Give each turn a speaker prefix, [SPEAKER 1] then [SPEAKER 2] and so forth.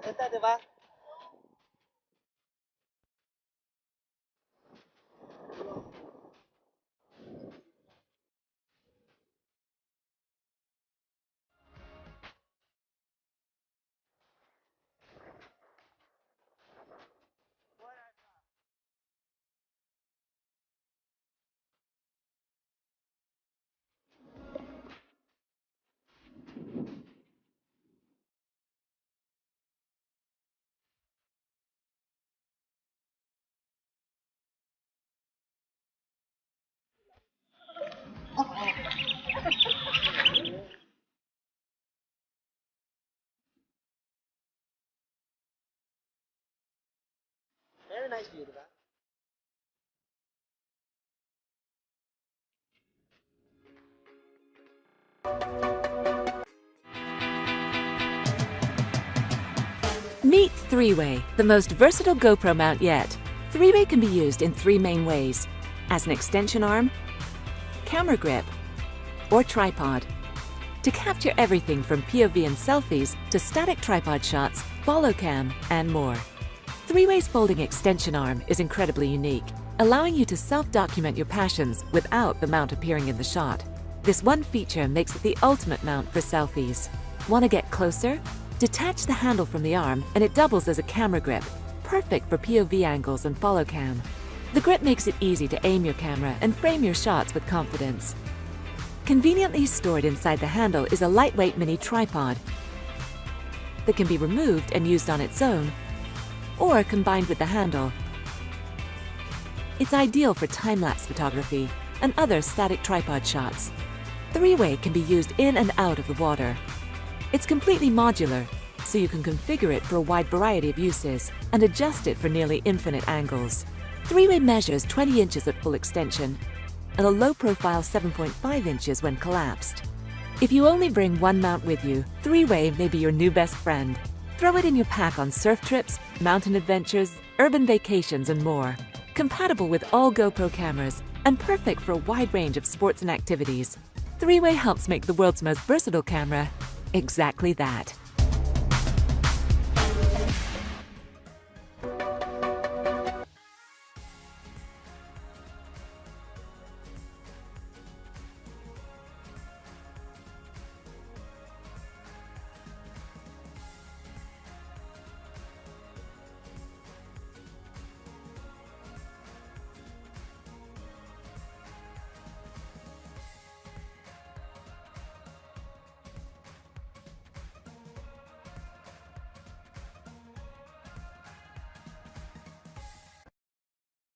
[SPEAKER 1] Esta te va. Very nice view, diba?
[SPEAKER 2] Meet 3-Way, the most versatile GoPro mount yet. 3-Way can be used in 3 main ways: as an extension arm, camera grip, or tripod. To capture everything from POV and selfies to static tripod shots, follow cam, and more. 3-Way's folding extension arm is incredibly unique, allowing you to self-document your passions without the mount appearing in the shot. This one feature makes it the ultimate mount for selfies. Want to get closer? Detach the handle from the arm and it doubles as a camera grip, perfect for POV angles and follow cam. The grip makes it easy to aim your camera and frame your shots with confidence. Conveniently stored inside the handle is a lightweight mini tripod that can be removed and used on its own or combined with the handle. It's ideal for time-lapse photography and other static tripod shots. 3-Way can be used in and out of the water. It's completely modular, so you can configure it for a wide variety of uses and adjust it for nearly infinite angles. 3-Way measures 20 inches at full extension and a low-profile 7.5 inches when collapsed. If you only bring one mount with you, 3-Way may be your new best friend. Throw it in your pack on surf trips, mountain adventures, urban vacations, and more. Compatible with all GoPro cameras and perfect for a wide range of sports and activities. 3-Way helps make the world's most versatile camera exactly that.